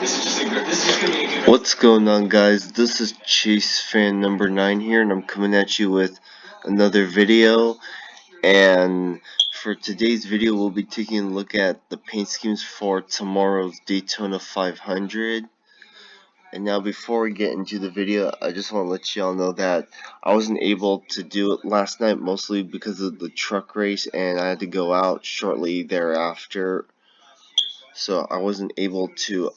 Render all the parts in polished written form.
What's going on, guys? This is Chase fan number 9 here, and I'm coming at you with another video. And for today's video, we'll be taking a look at the paint schemes for tomorrow's Daytona 500. And now, before we get into the video, I just want to let y'all know that I wasn't able to do it last night, mostly because of the truck race, and I had to go out shortly thereafter. So I wasn't able to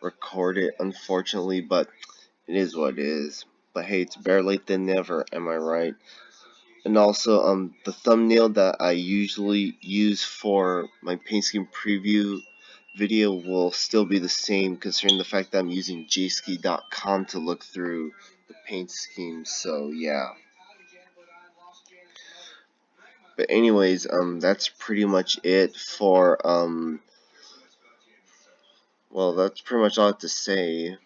record it, unfortunately, but it is what it is. But hey, it's better late than never, am I right? And also, the thumbnail that I usually use for my paint scheme preview video will still be the same, considering the fact that I'm using jski.com to look through the paint schemes. So yeah. But anyways, that's pretty much it for well, that's pretty much all I have to say.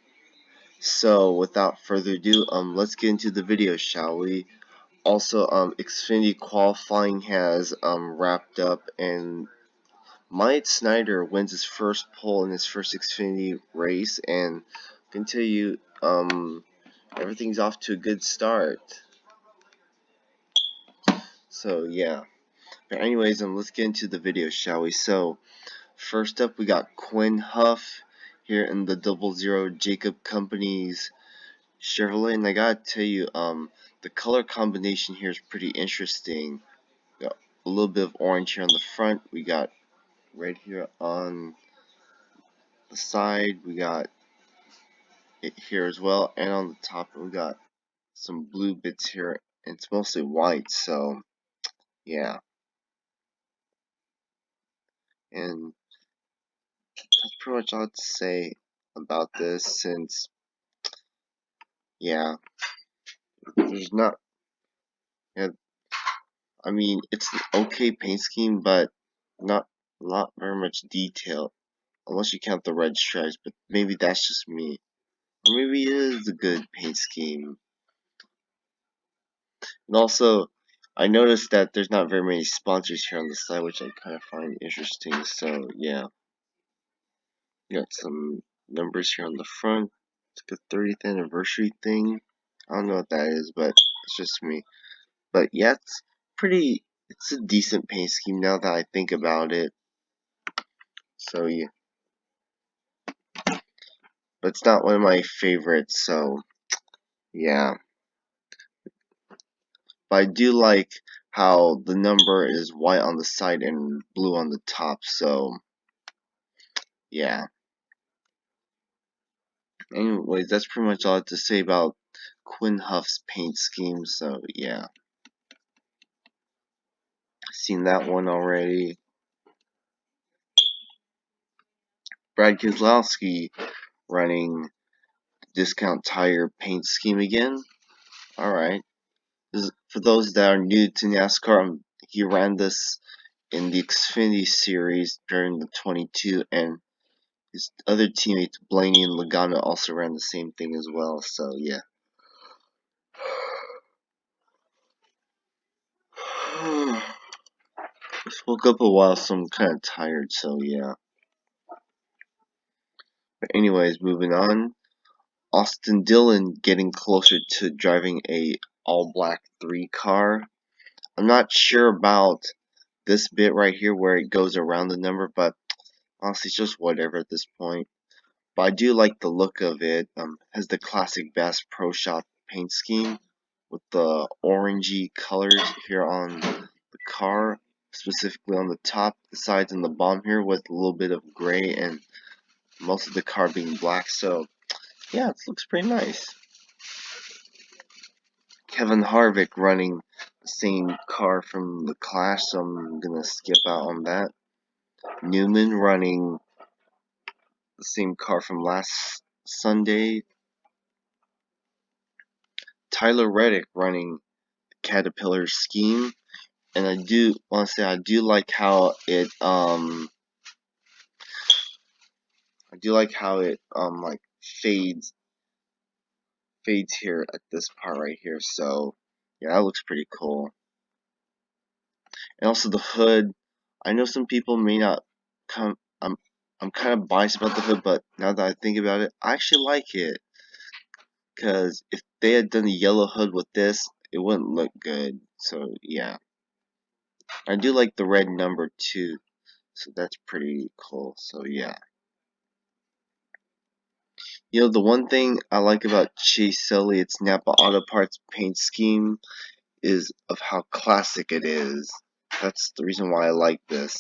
So without further ado, let's get into the video, shall we? Also, Xfinity qualifying has wrapped up, and Myatt Snyder wins his first pole in his first Xfinity race, and I can tell you, everything's off to a good start. So yeah. But anyways, let's get into the video, shall we? So first up, we got Quinn Huff here in the 00 Jacob Company's Chevrolet, and I gotta tell you, the color combination here is pretty interesting. We got a little bit of orange here on the front, we got red here on the side, we got it here as well, and on the top we got some blue bits here, and it's mostly white, so yeah. And that's pretty much all I have to say about this, since yeah, there's not, yeah, I mean, it's an okay paint scheme, but not very much detail, unless you count the red stripes, but maybe that's just me. Or maybe it is a good paint scheme. And also, I noticed that there's not very many sponsors here on the side, which I kind of find interesting, so yeah. We got some numbers here on the front. It's like a 30th anniversary thing. I don't know what that is, but it's just me. But yeah, it's a decent paint scheme now that I think about it. So yeah. But it's not one of my favorites, so yeah. But I do like how the number is white on the side and blue on the top, so yeah. Anyways, that's pretty much all I have to say about Quinn Huff's paint scheme, so yeah. Seen that one already. Brad Keselowski running discount tire paint scheme again. Alright. For those that are new to NASCAR, he ran this in the Xfinity series during the 22, and his other teammates Blaney and Logano also ran the same thing as well, so yeah. Just woke up a while, so I'm kind of tired, so yeah. But anyways, moving on. Austin Dillon getting closer to driving a all-black 3 car. I'm not sure about this bit right here where it goes around the number, but honestly, it's just whatever at this point. But I do like the look of it. Has the classic Bass Pro Shop paint scheme with the orangey colors here on the car, specifically on the top, the sides, and the bottom here, with a little bit of gray and most of the car being black. So yeah, it looks pretty nice. Kevin Harvick running the same car from the Clash, so I'm gonna skip out on that. Newman running the same car from last Sunday. Tyler Reddick running the Caterpillar scheme, and I do want to say I do like how it like fades here at this part right here. So yeah, that looks pretty cool. And also the hood. I know some people may not come. I'm kind of biased about the hood, but now that I think about it, I actually like it. Because if they had done the yellow hood with this, it wouldn't look good. So yeah, I do like the red number too. So that's pretty cool. So yeah. You know, the one thing I like about Chase Elliott's Napa Auto Parts paint scheme is of how classic it is. That's the reason why I like this.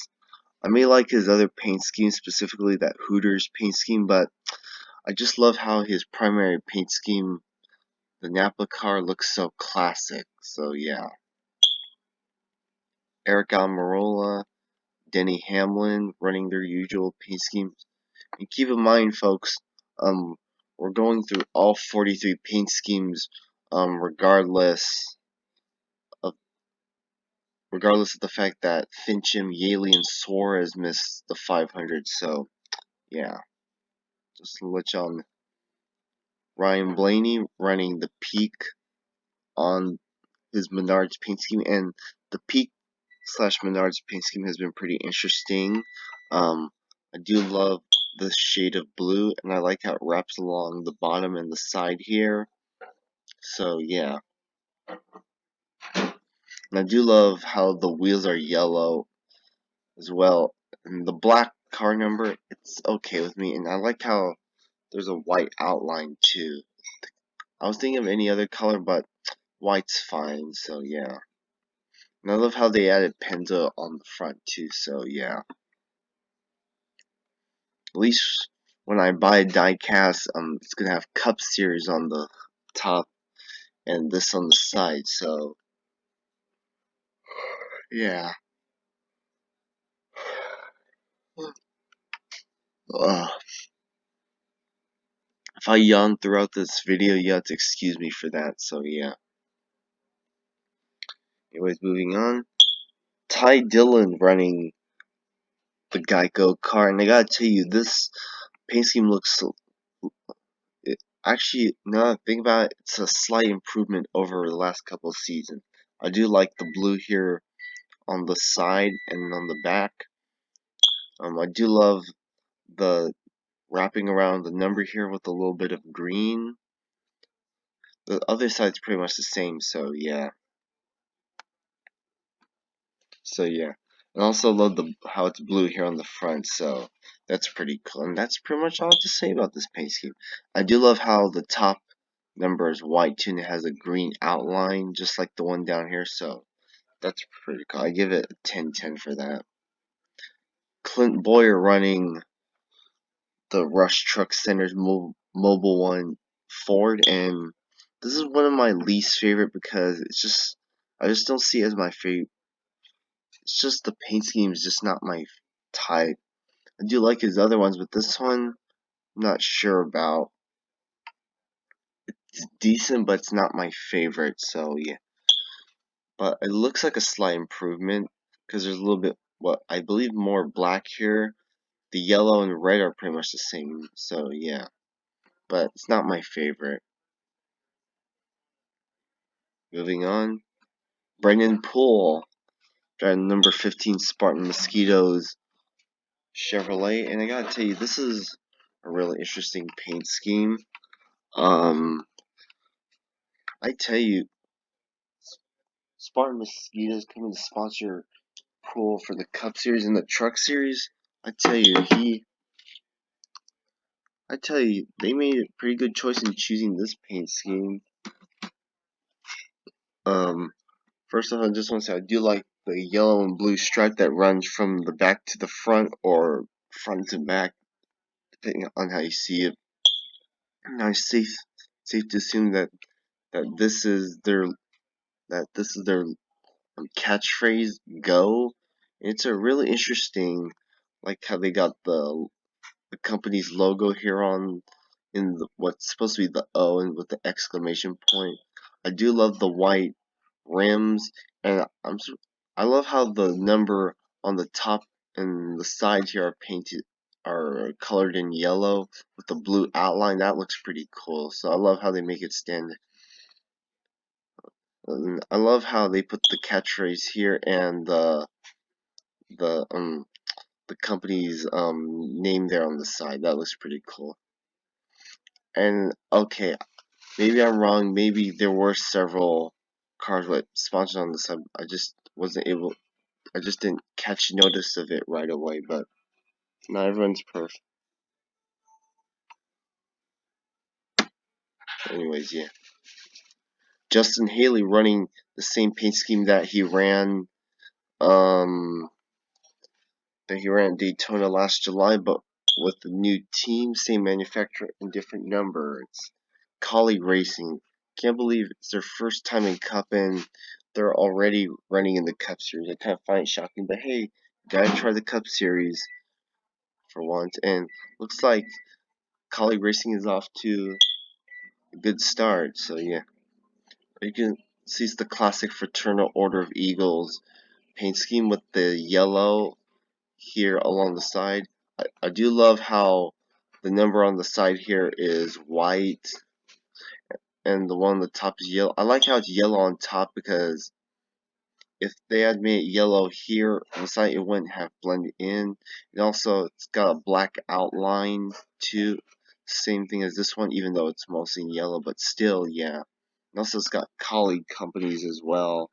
I may like his other paint schemes, specifically that Hooters paint scheme, but I just love how his primary paint scheme, the Napa car, looks so classic. So yeah. Eric Almirola, Denny Hamlin running their usual paint schemes. And keep in mind, folks, we're going through all 43 paint schemes, regardless of the fact that Fincham, Yaley, and Suarez missed the 500. So yeah, just to let y'all know. Ryan Blaney running the Peak on his Menards paint scheme, and the Peak slash Menards paint scheme has been pretty interesting. I do love the shade of blue, and I like how it wraps along the bottom and the side here. So yeah, and I do love how the wheels are yellow as well, and the black car number, it's okay with me, and I like how there's a white outline too. I was thinking of any other color, but white's fine. So yeah. And I love how they added Penta on the front too, so yeah. At least when I buy a diecast, it's gonna have Cup Series on the top and this on the side, so yeah. Ugh. If I yawn throughout this video, you have to excuse me for that, so yeah. Anyways, moving on. Ty Dillon running the Geico car, and I gotta tell you, this paint scheme looks so, actually, now that I think about it, it's a slight improvement over the last couple of seasons. I do like the blue here on the side and on the back. I do love the wrapping around the number here with a little bit of green. The other side's pretty much the same, so yeah. So yeah. And also love how it's blue here on the front, so that's pretty cool. And that's pretty much all I have to say about this paint scheme. I do love how the top number is white too, and it has a green outline, just like the one down here, so that's pretty cool. I give it a 10/10 for that. Clint Boyer running the Rush Truck Center's Mobile One Ford, and this is one of my least favorite because I just don't see it as my favorite. It's just the paint scheme is just not my type. I do like his other ones, but this one I'm not sure about. It's decent, but it's not my favorite. So yeah, but it looks like a slight improvement because there's a little bit, what I believe, more black here. The yellow and red are pretty much the same. So yeah, but it's not my favorite. Moving on. Brendan Poole, driving number 15 Spartan Mosquitoes Chevrolet, and I gotta tell you, this is a really interesting paint scheme. I tell you, Spartan Mosquitoes coming to sponsor Poole for the Cup Series and the Truck Series. I tell you, they made a pretty good choice in choosing this paint scheme. First off, I just want to say I do like the yellow and blue stripe that runs from the back to the front or front to back, depending on how you see it. Now it's safe to assume that this is their catchphrase, "Go." It's a really interesting, like how they got the company's logo here on in what's supposed to be the O and with the exclamation point. I do love the white rims, and I love how the number on the top and the sides here are colored in yellow with the blue outline. That looks pretty cool. So I love how they make it stand. And I love how they put the catchphrase here and the the company's name there on the side. That looks pretty cool. And okay, maybe I'm wrong. Maybe there were several cars with sponsors on the side. I just wasn't able. I just didn't catch notice of it right away. But not everyone's perfect. Anyways, yeah. Justin Haley running the same paint scheme that he ran um Daytona last July, but with the new team, same manufacturer, and different number. It's Collie Racing. Can't believe it's their first time in Cup and they're already running in the Cup Series. I kind of find it shocking, but hey, gotta try the Cup Series for once. And looks like Collie Racing is off to a good start. So yeah, you can see it's the classic Fraternal Order of Eagles paint scheme with the yellow here along the side. I do love how the number on the side here is white and the one on the top is yellow. I like how it's yellow on top because if they had made it yellow here on the side, it wouldn't have blended in. And also, it's got a black outline too. Same thing as this one, even though it's mostly in yellow, but still, yeah. And also, it's got colleague companies as well.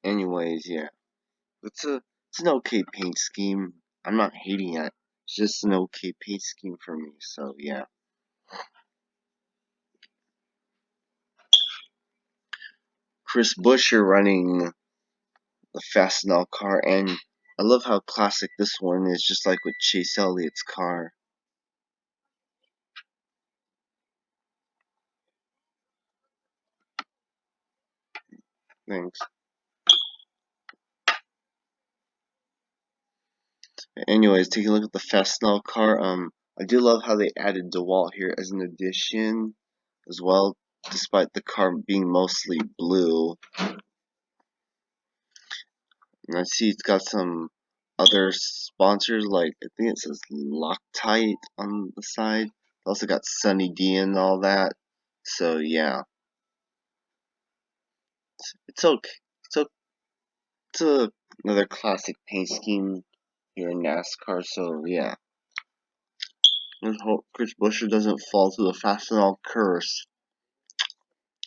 Anyways, yeah. It's an okay paint scheme. I'm not hating it. It's just an okay paint scheme for me. So yeah. Chris Buescher running the Fastenal car, and I love how classic this one is, just like with Chase Elliott's car. Thanks. Anyways, taking a look at the Fastenal car, I do love how they added DeWalt here as an addition as well, despite the car being mostly blue. And I see it's got some other sponsors, like I think it says Loctite on the side. It's also got Sunny D and all that. So yeah, it's okay. It's, o- it's another classic paint scheme here in NASCAR. So yeah, let's hope Chris Buescher doesn't fall to the Fastenal curse.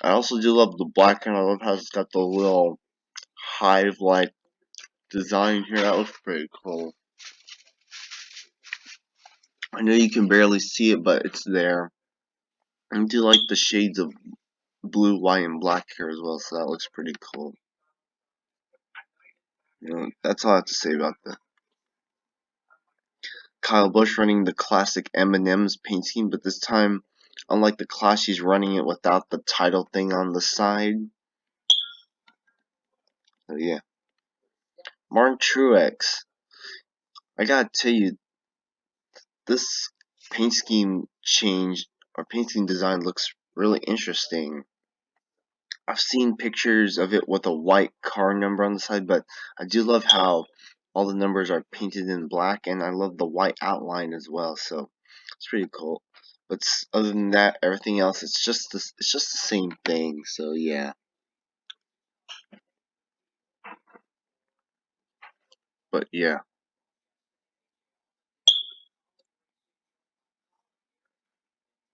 I also do love the black, and I love how it's got the little hive-like design here. That looks pretty cool. I know you can barely see it, but it's there. I do like the shades of blue, white, and black here as well, so that looks pretty cool. That's all I have to say about that. Kyle Busch running the classic M&M's paint scheme, but this time, unlike the Clash, he's running it without the title thing on the side. So yeah. Martin Truex. I gotta tell you, this paint scheme change, or paint scheme design looks really interesting. I've seen pictures of it with a white car number on the side, but I do love how all the numbers are painted in black, and I love the white outline as well. So it's pretty cool. But other than that, everything else it's just the same thing. So yeah. But yeah.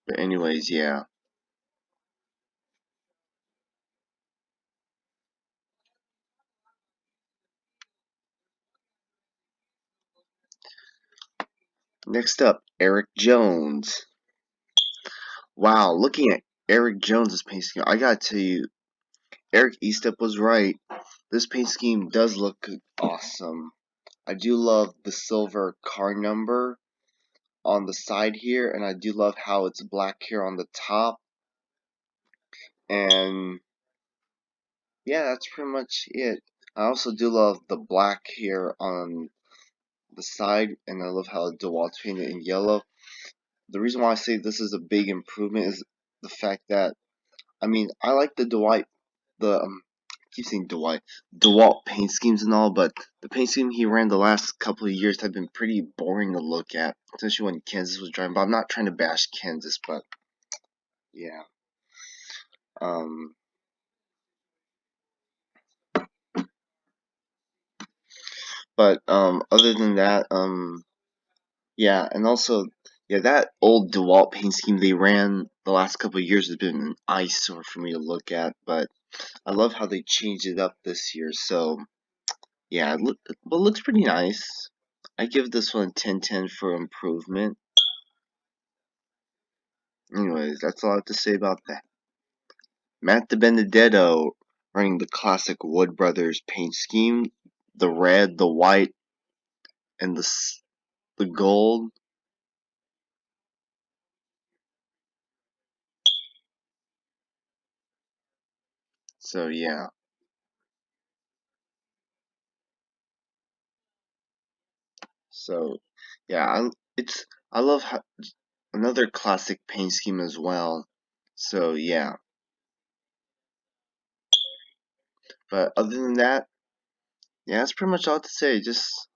But anyways, yeah. Next up, Eric Jones. Wow, looking at Eric Jones's paint scheme, I gotta tell you, Eric Estep was right. This paint scheme does look awesome. I do love the silver car number on the side here, and I do love how it's black here on the top. And yeah, that's pretty much it. I also do love the black here on the side, and I love how DeWalt's painted in yellow. The reason why I say this is a big improvement is the fact that, I mean, I like the I keep saying DeWalt paint schemes and all, but the paint scheme he ran the last couple of years have been pretty boring to look at, especially when Kansas was driving. But I'm not trying to bash Kansas, but yeah. Um, but other than that, yeah, and also, yeah, that old DeWalt paint scheme they ran the last couple of years has been an eyesore for me to look at. But I love how they changed it up this year. So yeah, it looks pretty nice. I give this one a 10/10 for improvement. Anyways, that's all I have to say about that. Matt DiBenedetto running the classic Wood Brothers paint scheme, the red, the white, and the gold. So yeah, so yeah, I love how, another classic paint scheme as well. So yeah, but other than that, yeah, that's pretty much all to say. Just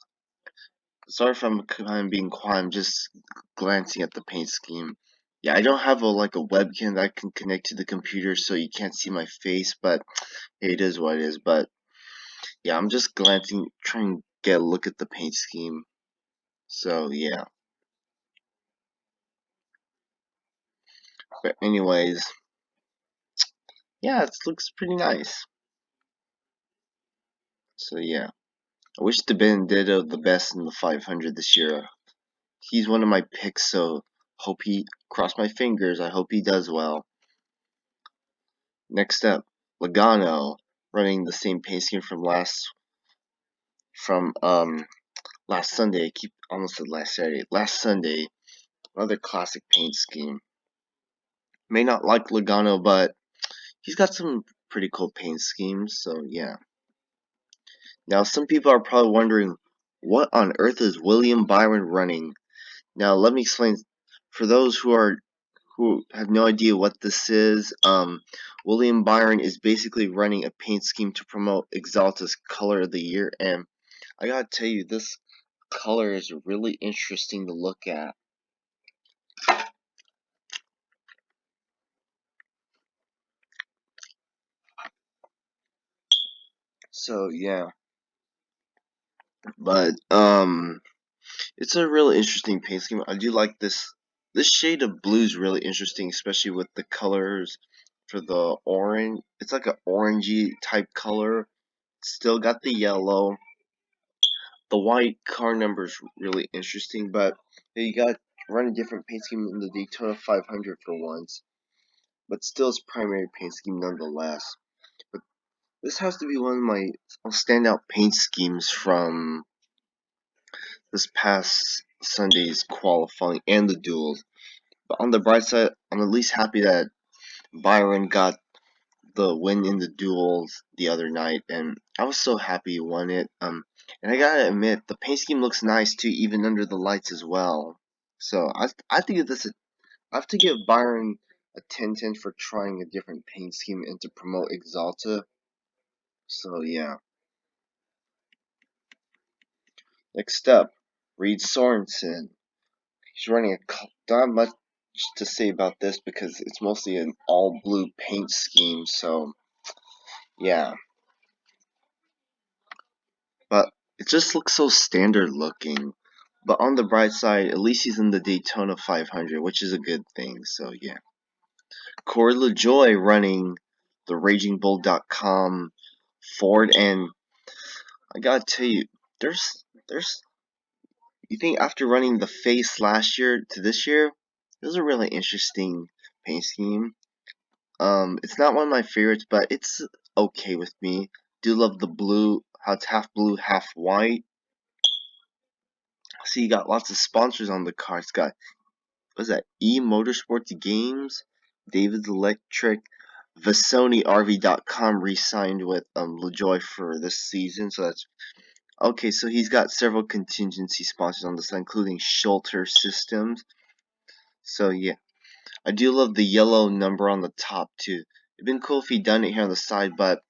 sorry if I'm kind of being quiet. I'm just glancing at the paint scheme. Yeah, I don't have a like a webcam that I can connect to the computer, so you can't see my face. But hey, it is what it is. But yeah, I'm just glancing, trying to get a look at the paint scheme. So yeah. But anyways, yeah, it looks pretty nice. So yeah, I wish the Benedetto the best in the 500 this year. He's one of my picks, so hope he cross my fingers. I hope he does well. Next up, Logano running the same paint scheme from last Sunday. I keep almost said last Saturday. Last Sunday, another classic paint scheme. May not like Logano, but he's got some pretty cool paint schemes. So yeah. Now some people are probably wondering, what on earth is William Byron running? Now let me explain. For those who have no idea what this is, William Byron is basically running a paint scheme to promote Exalta's Color of the Year, and I gotta tell you, this color is really interesting to look at. So yeah, but it's a really interesting paint scheme. I do like this. This shade of blue is really interesting, especially with the colors for the orange. It's like an orangey type color. Still got the yellow. The white car number is really interesting, but you got run a different paint scheme in the Daytona 500 for once, but still its primary paint scheme nonetheless. But this has to be one of my standout paint schemes from this past Sunday's qualifying and the duels. But on the bright side, I'm at least happy that Byron got the win in the duels the other night, and I was so happy he won it. And I gotta admit, the paint scheme looks nice too, even under the lights as well. So I think I have to give Byron a 10/10 for trying a different paint scheme and to promote Exalta. So yeah. Next up, Reed Sorensen. He's running not much to say about this because it's mostly an all blue paint scheme. So yeah, but it just looks so standard looking. But on the bright side, at least he's in the Daytona 500, which is a good thing. So yeah, Corey LaJoy running the RagingBull.com Ford, and I gotta tell you, there's you think after running the face last year to this year, this is a really interesting paint scheme. It's not one of my favorites, but it's okay with me. Do love the blue, how it's half blue, half white. See, you got lots of sponsors on the car. It's got, what's that, E Motorsports Games, David's Electric, VasoniRV.com re-signed with LaJoy for this season, so that's okay. So he's got several contingency sponsors on the side, including Shelter Systems. So yeah, I do love the yellow number on the top too. It'd been cool if he'd done it here on the side, but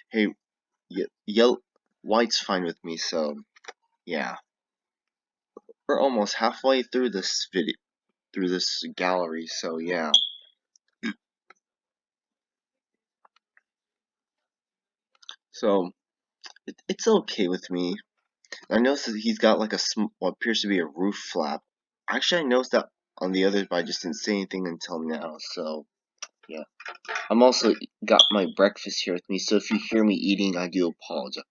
hey, yellow, white's fine with me. So yeah, we're almost halfway through this video, through this gallery. So yeah, So it's okay with me. I noticed that he's got like what appears to be a roof flap. Actually, I noticed that on the others, but I just didn't say anything until now. So yeah, I'm also got my breakfast here with me. So if you hear me eating, I do apologize.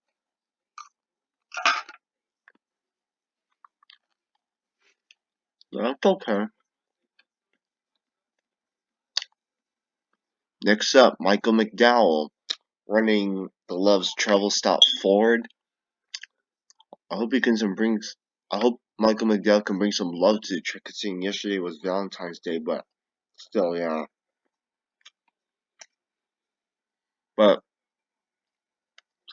That's okay. Next up, Michael McDowell running the Love's Travel Stop Ford. I hope he can some brings. I hope Michael McDowell can bring some love to the trip. Considering yesterday was Valentine's Day, but still, yeah. But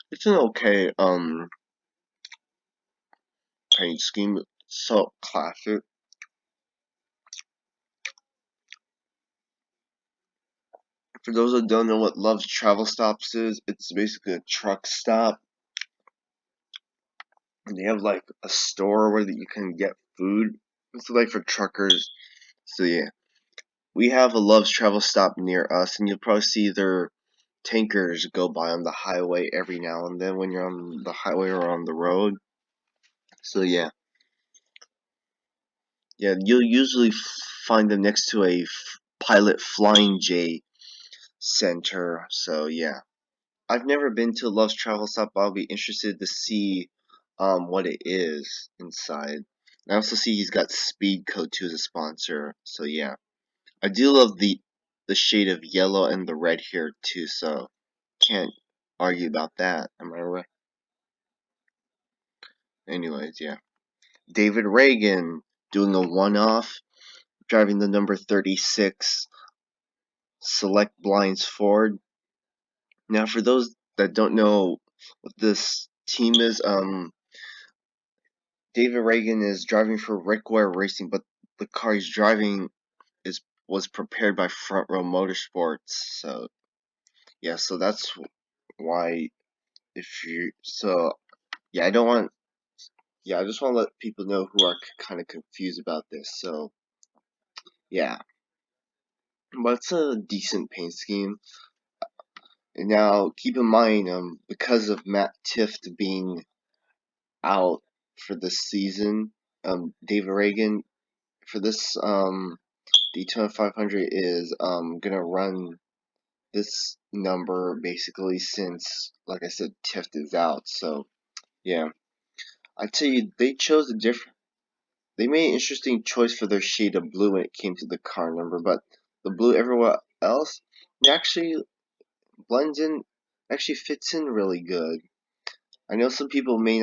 it's an okay paint scheme. So classic. For those that don't know what Love's Travel Stops is, it's basically a truck stop. And they have like a store where you can get food. It's like for truckers. So yeah. We have a Love's Travel Stop near us, and you'll probably see their tankers go by on the highway every now and then when you're on the highway or on the road. So yeah. Yeah, you'll usually find them next to a Pilot Flying J center. So yeah. I've never been to Love's Travel Stop, but I'll be interested to see what it is inside. I also see he's got Speed Code too as a sponsor. So yeah. I do love the shade of yellow and the red here too, so can't argue about that. Am I right? Anyways, yeah. David Reagan doing a one-off, driving the number 36 Select Blinds Ford. Now, for those that don't know what this team is, David Reagan is driving for Rick Ware Racing, but the car he's driving was prepared by Front Row Motorsports. So yeah, so that's why if you yeah, I don't want yeah, I just want to let people know who are kind of confused about this. So yeah, but it's a decent paint scheme. And now keep in mind, because of Matt Tift being out for this season, David Reagan for this Daytona 500 is gonna run this number basically since, like I said, Tift is out. So yeah, I tell you, they made an interesting choice for their shade of blue when it came to the car number, but the blue everywhere else it actually blends in, actually fits in really good. I know some people may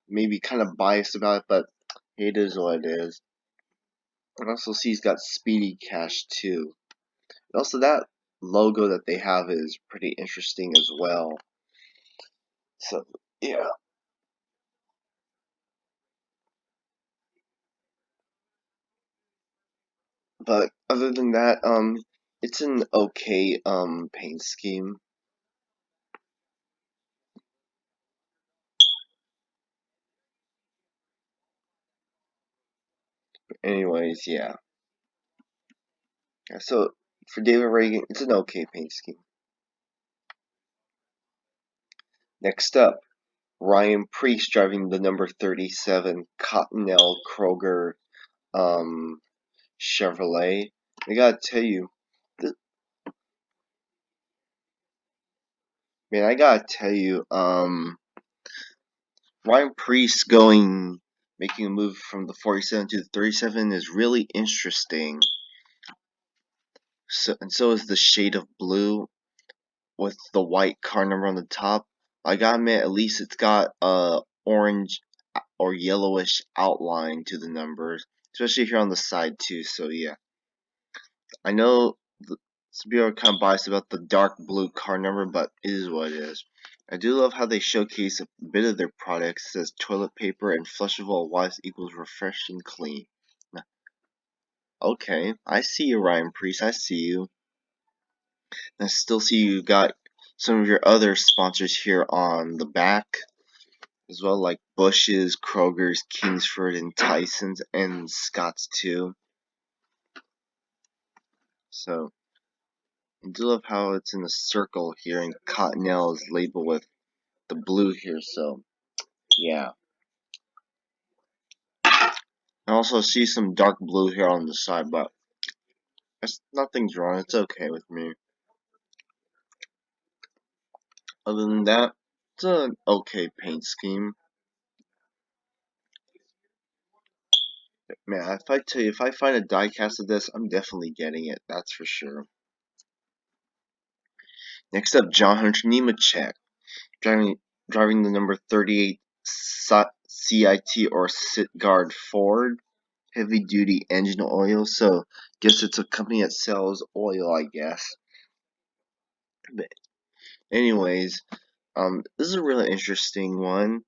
be kind of biased about it, but it is what it is. And also see he's got Speedy Cash too. And also that logo that they have is pretty interesting as well. So yeah. But other than that, it's an okay paint scheme. Anyways, yeah. So for David Reagan, it's an okay paint scheme. Next up, Ryan Priest driving the number 37 Cottonelle Kroger um, Chevrolet. I gotta tell you, man, I gotta tell you, Ryan Priest making a move from the 47 to the 37 is really interesting. So is the shade of blue with the white car number on the top. I gotta admit, at least it's got a orange or yellowish outline to the numbers, especially here on the side too. So yeah, I know some people are kind of biased about the dark blue car number, but it is what it is. I do love how they showcase a bit of their products. It says toilet paper and flushable wipes equals refreshed and clean. Okay, I see you, Ryan Priest. I see you. I still see you got some of your other sponsors here on the back as well, like Bush's, Kroger's, Kingsford, and Tyson's, and Scott's too. So I do love how it's in a circle here, and Cottonelle is labeled with the blue here, so yeah. I also see some dark blue here on the side, but nothing's wrong. It's okay with me. Other than that, it's an okay paint scheme. Man, if I tell you, if I find a die cast of this, I'm definitely getting it. That's for sure. Next up, John Hunter Nemechek, driving the number 38 CIT or Sitgard Ford heavy duty engine oil. So, guess it's a company that sells oil, I guess. But anyways, this is a really interesting one.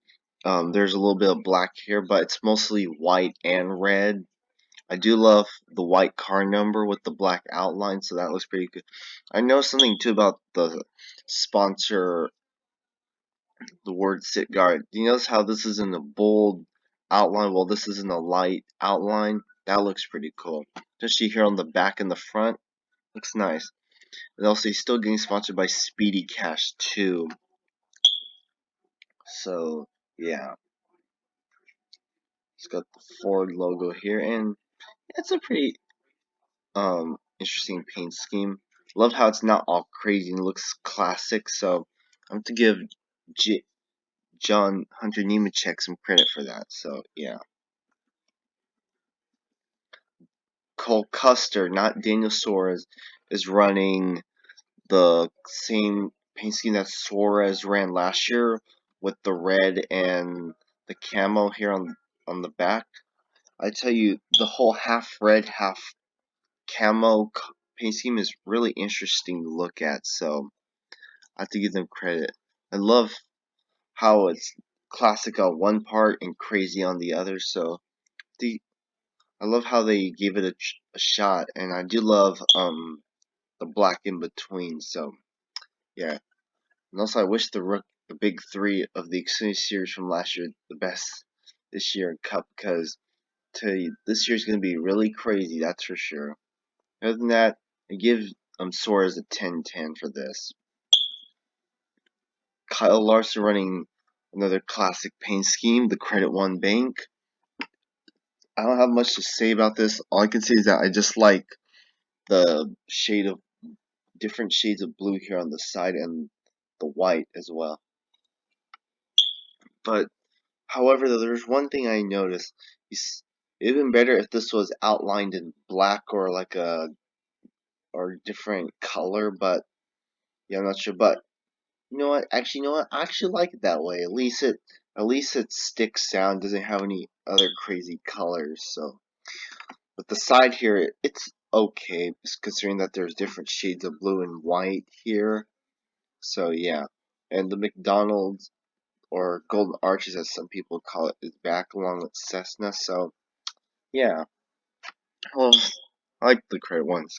There's a little bit of black here, but it's mostly white and red. I do love the white car number with the black outline, so that looks pretty good. I know something too about the sponsor, the word Sitgard. Do you notice how this is in the bold outline while this is in the light outline? That looks pretty cool. Especially here on the back and the front. Looks nice. And also, he's still getting sponsored by Speedy Cash too. So, yeah. It's got the Ford logo here, and it's a pretty interesting paint scheme. Love how it's not all crazy and looks classic, so I'm to give John Hunter Nemechek some credit for that. So yeah. Cole Custer, not Daniel Suarez, is running the same paint scheme that Suarez ran last year with the red and the camo here on the back. I tell you, the whole half red, half camo paint scheme is really interesting to look at, so I have to give them credit. I love how it's classic on one part and crazy on the other, so I love how they gave it a shot, and I do love the black in between, so yeah. And also I wish the big three of the Xfinity Series from last year the best this year in Cup, because I tell you, this year's gonna be really crazy, that's for sure. Other than that, I give Suarez a 10-10 for this. Kyle Larson running another classic paint scheme, the Credit One Bank. I don't have much to say about this. All I can say is that I just like the different shades of blue here on the side and the white as well. But however, there's one thing I noticed. It'd been better if this was outlined in black or like a different color, but yeah, I'm not sure. But you know what? Actually, you know what? I actually like it that way. At least it sticks down. Doesn't have any other crazy colors. So, but the side here, it's okay, considering that there's different shades of blue and white here. So yeah, and the McDonald's or Golden Arches, as some people call it, is back along with Cessna. So yeah, well, I like the credit ones.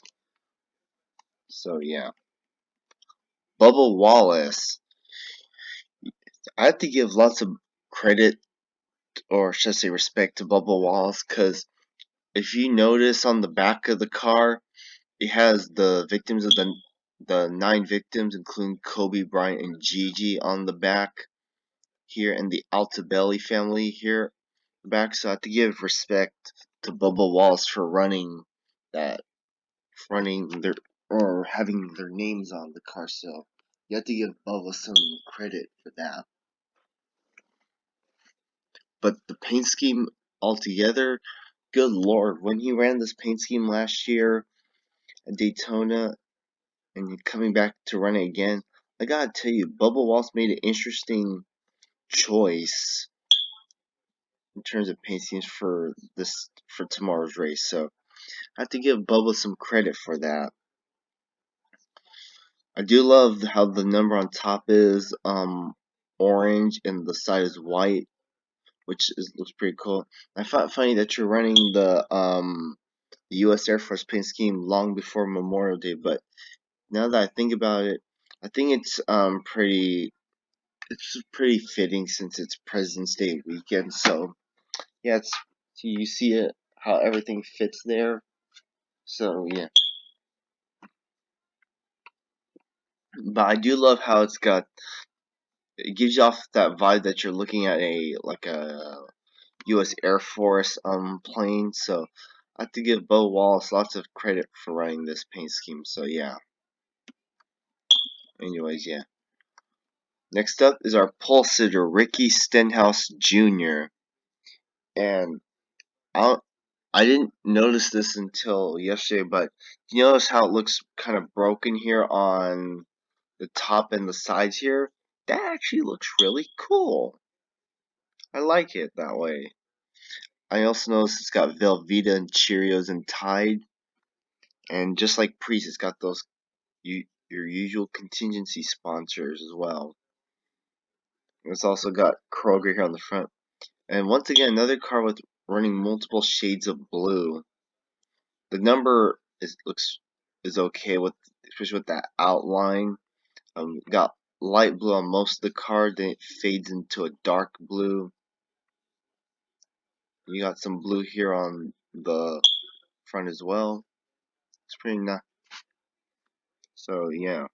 So yeah, Bubba Wallace. I have to give lots of credit, or should I say respect, to Bubba Wallace, because if you notice on the back of the car, it has the victims of the 9 victims, including Kobe Bryant and Gigi, on the back here, and the Altabelli family here back. So I have to give respect to Bubba Wallace for running their or having their names on the car. So you have to give Bubba some credit for that. But the paint scheme altogether, good lord, when he ran this paint scheme last year at Daytona and coming back to run it again, I gotta tell you, Bubba Wallace made an interesting choice in terms of paint schemes for tomorrow's race. So I have to give Bubba some credit for that. I do love how the number on top is orange and the side is white, which looks pretty cool. I found it funny that you're running the U.S. Air Force paint scheme long before Memorial Day, but now that I think about it, I think it's pretty fitting since it's President's Day weekend. So yeah, you see it how everything fits there. So yeah. But I do love how it gives you off that vibe that you're looking at a U.S. Air Force plane. So I have to give Bo Wallace lots of credit for writing this paint scheme. So yeah. Anyways, yeah. Next up is our pole sitter, Ricky Stenhouse Jr. And I I didn't notice this until yesterday, but you notice how it looks kind of broken here on the top and the sides here? That actually looks really cool. I like it that way. I also noticed it's got Velveeta and Cheerios and Tide, and just like Priest, it's got those your usual contingency sponsors as well. It's also got Kroger here on the front. And once again, another car with running multiple shades of blue. The number is okay with, especially with that outline. Got light blue on most of the car, then it fades into a dark blue. You got some blue here on the front as well. It's pretty nice. So yeah,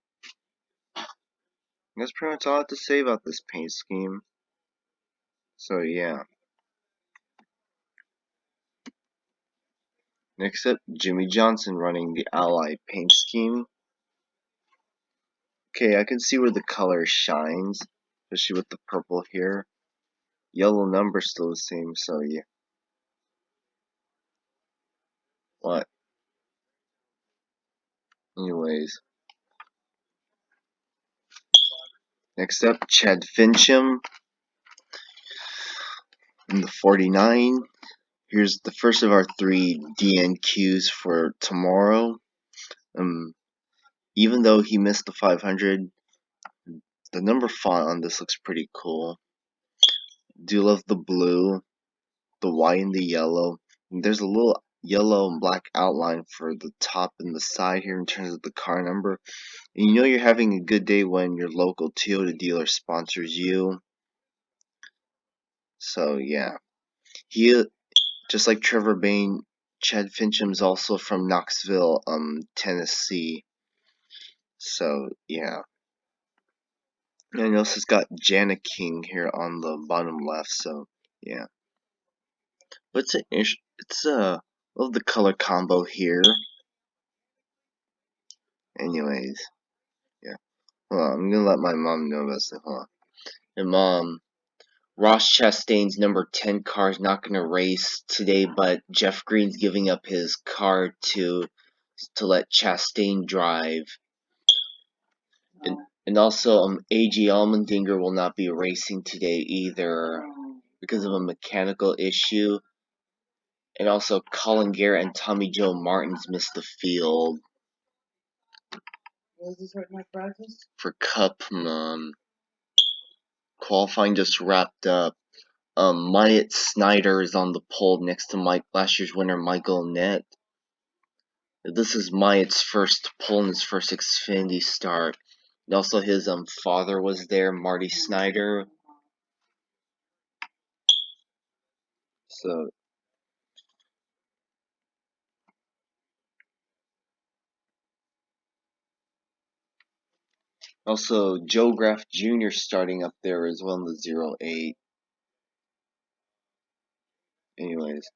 that's pretty much all I have to say about this paint scheme. So yeah. Next up, Jimmy Johnson running the Ally paint scheme. Okay, I can see where the color shines, especially with the purple here. Yellow number's still the same, so yeah. What? Anyways. Next up, Chad Fincham in the 49. Here's the first of our 3 DNQs for tomorrow. Even though he missed the 500, the number font on this looks pretty cool. Do love the blue, the white, and the yellow. And there's a little yellow and black outline for the top and the side here in terms of the car number. And you know you're having a good day when your local Toyota dealer sponsors you. So yeah, he just like Trevor Bayne, Chad Fincham's also from Knoxville, Tennessee. So yeah. And I notice it's got Jana King here on the bottom left, so yeah. But love the color combo here. Anyways, yeah. Hold on, I'm gonna let my mom know about this. Hold on. And mom, Ross Chastain's number 10 car is not gonna race today, but Jeff Green's giving up his car to let Chastain drive. And also, A.G. Allmendinger will not be racing today either because of a mechanical issue. And also, Colin Garrett and Tommy Joe Martins missed the field. Was this hurt my practice? For Cup, qualifying just wrapped up. Myatt Snyder is on the pole next to last year's winner Michael Nett. This is Myatt's first pole in his first Xfinity start. And also his father was there, Marty Snyder. So also Joe Graff Jr. starting up there as well in the 08. Anyways,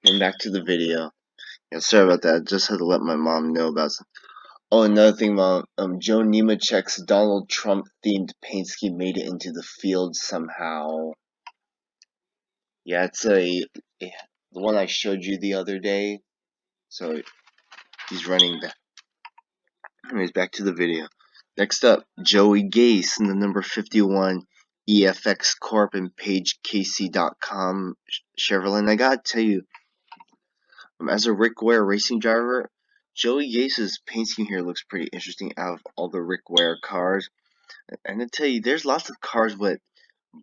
and back to the video. Yeah, sorry about that. I just had to let my mom know about some. Oh, another thing, Mom. Joe Nemechek's Donald Trump themed paint scheme made it into the field somehow. Yeah, it's the one I showed you the other day. So he's running that. Anyways, back to the video. Next up, Joey Gase in the number 51 EFX Corp and PageKC.com Chevrolet. And I gotta tell you, as a Rick Ware racing driver, Joey Gase's paint scheme here looks pretty interesting out of all the Rick Ware cars. And I tell you, there's lots of cars with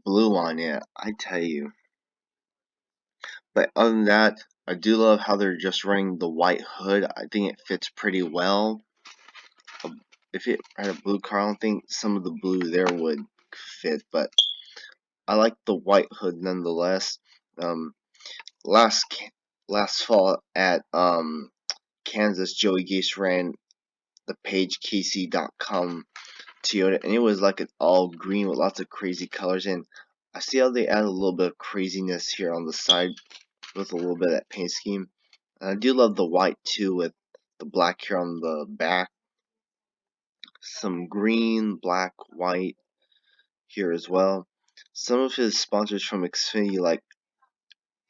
blue on it, I tell you. But other than that, I do love how they're just running the white hood. I think it fits pretty well. If it had a blue car, I don't think some of the blue there would fit, but I like the white hood nonetheless. Last fall at Kansas, Joey Gase ran the pagekc.com Toyota, and it was like an all green with lots of crazy colors. And I see how they add a little bit of craziness here on the side with a little bit of that paint scheme. And I do love the white too, with the black here on the back, some green, black, white here as well. Some of his sponsors from Xfinity, like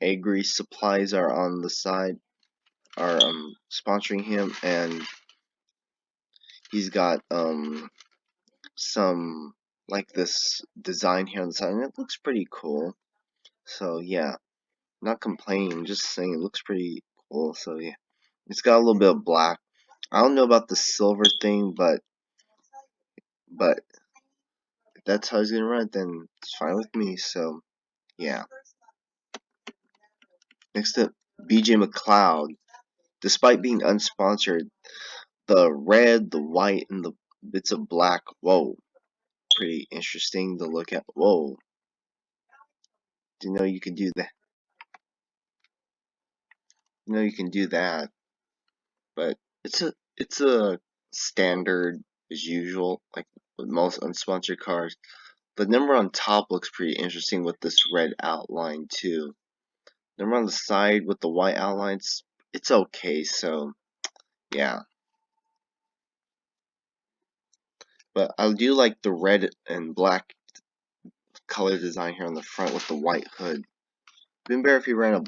Agri Supplies, are on the side, are sponsoring him, and he's got some like this design here on the side, and it looks pretty cool. So yeah, not complaining, I'm just saying it looks pretty cool. So yeah, it's got a little bit of black. I don't know about the silver thing, but if that's how he's gonna run it, then it's fine with me. So yeah. Next up, BJ McLeod. Despite being unsponsored, the red, the white, and the bits of black, whoa, pretty interesting to look at. Whoa, didn't know you could do that. You know you can do that, but it's a standard as usual, like with most unsponsored cars. The number on top looks pretty interesting with this red outline too. Number on the side with the white outlines, it's okay. So yeah, but I do like the red and black color design here on the front with the white hood. Been better if he ran a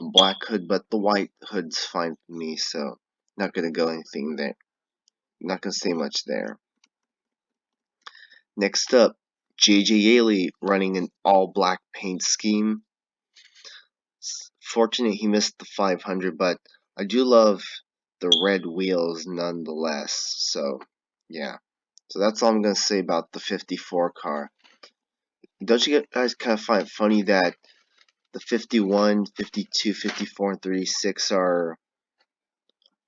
black hood, but the white hood's fine for me, so not gonna go anything there. Not gonna say much there. Next up, JJ Yaley running an all black paint scheme. Fortunate he missed the 500, but I do love the red wheels nonetheless. So yeah, so that's all I'm gonna say about the 54 car. Don't you guys kind of find it funny that the 51, 52, 54, and 36 are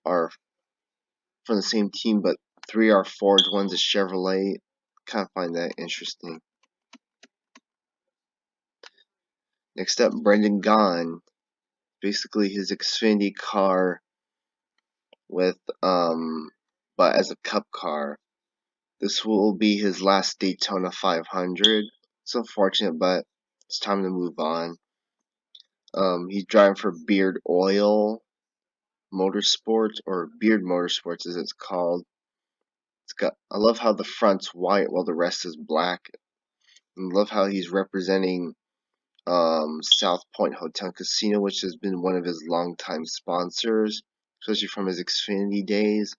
from the same team, but 3 are Fords, one's a Chevrolet? Kind of find that interesting. Next up, Brendan Gaughan. Basically his Xfinity car with but as a cup car. This will be his last Daytona 500. It's unfortunate, but it's time to move on. He's driving for Beard Oil Motorsports, or Beard Motorsports as it's called. I love how the front's white while the rest is black. And I love how he's representing South Point Hotel and Casino, which has been one of his longtime sponsors, especially from his Xfinity days.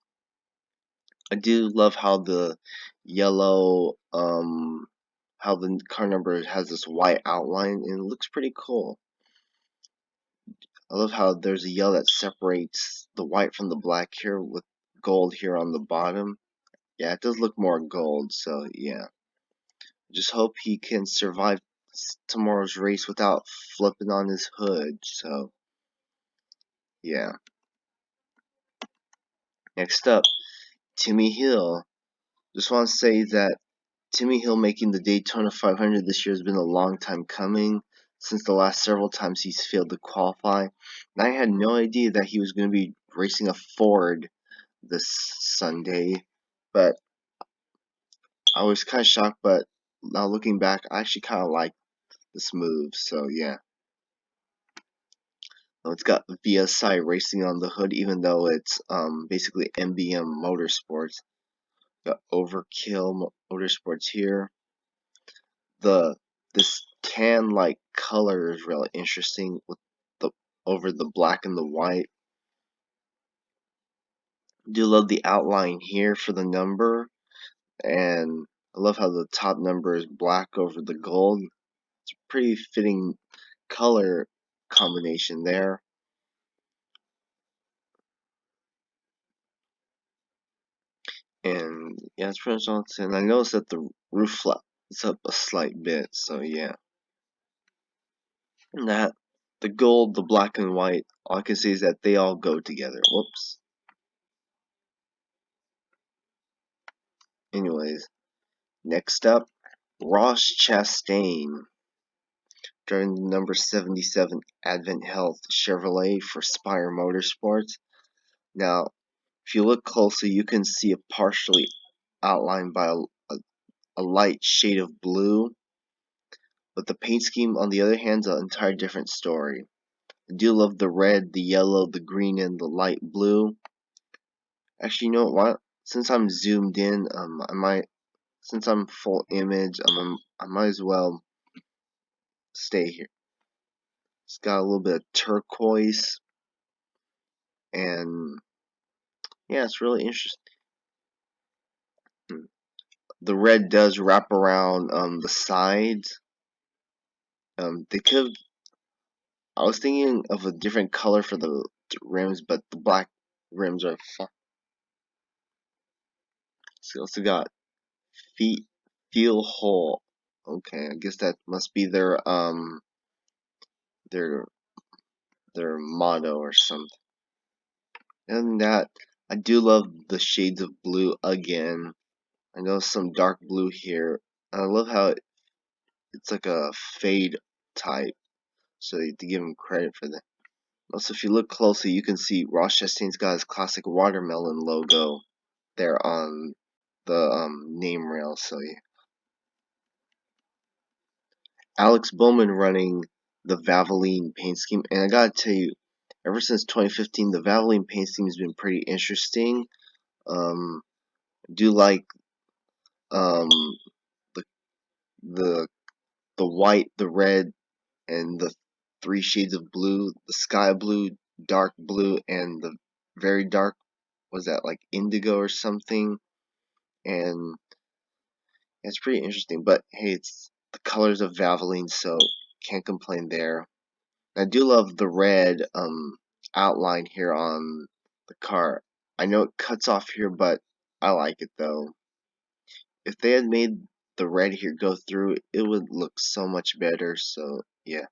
I do love how the yellow, how the car number has this white outline, and it looks pretty cool. I love how there's a yellow that separates the white from the black here with gold here on the bottom. Yeah, it does look more gold, so yeah. Just hope he can survive tomorrow's race without flipping on his hood, so yeah. Next up, Timmy Hill. Just want to say that Timmy Hill making the Daytona 500 this year has been a long time coming, since the last several times he's failed to qualify. And I had no idea that he was going to be racing a Ford this Sunday, but I was kind of shocked, but now looking back, I actually kind of like this move, so yeah. It's got VSI Racing on the hood, even though it's basically MBM Motorsports. Got Overkill Motorsports here. This tan like color is really interesting with the over the black and the white. Do love the outline here for the number, and I love how the top number is black over the gold. It's a pretty fitting color combination there. And yeah, it's pretty much all it's in. I noticed that the roof flap is up a slight bit, so yeah. And that the gold, the black and white, all I can say is that they all go together. Whoops. Anyways, next up, Ross Chastain, driving the number 77 Advent Health Chevrolet for Spire Motorsports. Now, If you look closely, you can see it partially outlined by a light shade of blue, but the paint scheme, on the other hand, is an entirely different story. I do love the red, the yellow, the green, and the light blue. Actually, you know what? Since I'm zoomed in, since I'm full image, I might as well stay here. It's got a little bit of turquoise, and yeah, it's really interesting. The red does wrap around the sides. They could. I was thinking of a different color for the rims, but the black rims are fine. So also got feet feel whole. Okay, I guess that must be their their motto or something. And that, I do love the shades of blue again. I know some dark blue here. I love how it's like a fade type, so you have to give him credit for that. Also, if you look closely, you can see Ross Chastain's got his classic watermelon logo there on the name rail. So yeah, Alex Bowman running the Valvoline paint scheme, and I gotta tell you, ever since 2015, the Valvoline paint scheme has been pretty interesting. I do like um, the the the white, the red, and the three shades of blue: the sky blue, dark blue, and the very dark. Was that like indigo or something? And it's pretty interesting. But hey, it's the colors of Valvoline, so can't complain there. I do love the red outline here on the car. I know it cuts off here, but I like it though. If they had made the red here go through, it would look so much better. So yeah,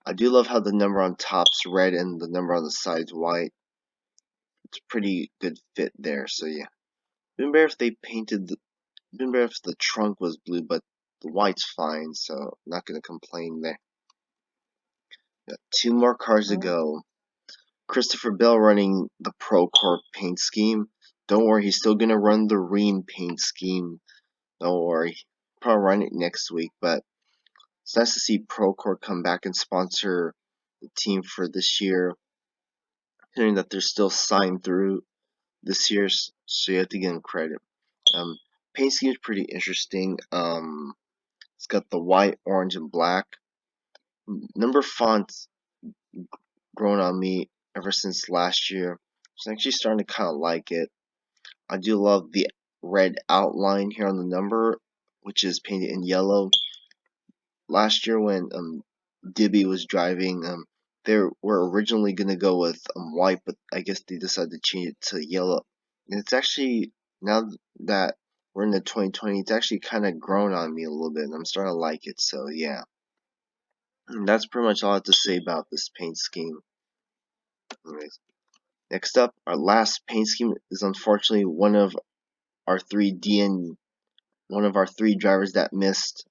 I do love how the number on top's red and the number on the side's white. It's a pretty good fit there. So yeah, been better if they painted. Been better if the trunk was blue, but the white's fine. So not gonna complain there. Got two more cars to go. Christopher Bell running the Procore paint scheme. Don't worry, he's still gonna run the Reen paint scheme. Don't worry, probably run it next week. But it's nice to see Procore come back and sponsor the team for this year. Hearing that they're still signed through this year, so you have to give them credit. Paint scheme is pretty interesting. It's got the white, orange, and black. Number fonts grown on me ever since last year. So I'm actually starting to kind of like it. I do love the red outline here on the number, which is painted in yellow. Last year when Dibby was driving, they were originally gonna go with white, but I guess they decided to change it to yellow. And it's actually, now that we're in the 2020, it's actually kind of grown on me a little bit, and I'm starting to like it. So yeah, and that's pretty much all I have to say about this paint scheme. Anyways, next up, our last paint scheme is unfortunately one of our three drivers that missed,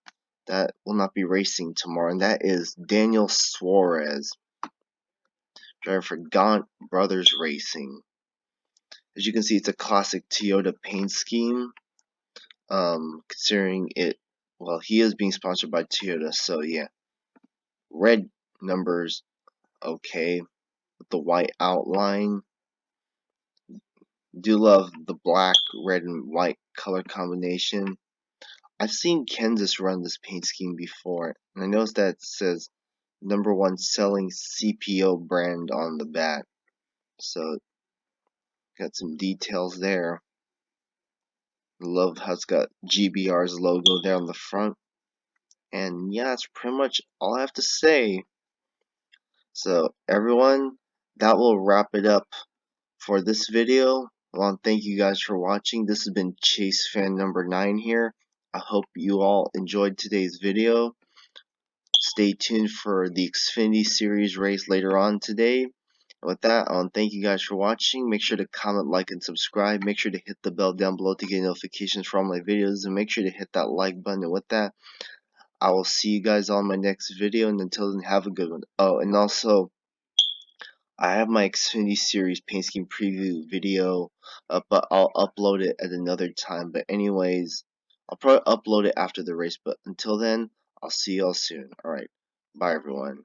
that will not be racing tomorrow, and that is Daniel Suarez, driver for Gaunt Brothers Racing. As you can see, it's a classic Toyota paint scheme. Considering it, well, he is being sponsored by Toyota, so yeah. Red numbers, okay, with the white outline. Do love the black, red, and white color combination. I've seen Kansas run this paint scheme before, and I noticed that it says #1 selling CPO brand on the back. So got some details there. Love how it's got GBR's logo there on the front. And yeah, that's pretty much all I have to say. So everyone, that will wrap it up for this video. I want to thank you guys for watching. This has been Chase fan number 9 here. I hope you all enjoyed today's video. Stay tuned for the Xfinity Series race later on today. And with that, I want to thank you guys for watching. Make sure to comment, like, and subscribe. Make sure to hit the bell down below to get notifications for all my videos. And make sure to hit that like button. And with that, I will see you guys on my next video. And until then, have a good one. Oh, and also, I have my Xfinity Series paint scheme preview video up, but I'll upload it at another time. But anyways, I'll probably upload it after the race. But until then, I'll see y'all soon. Alright, bye everyone.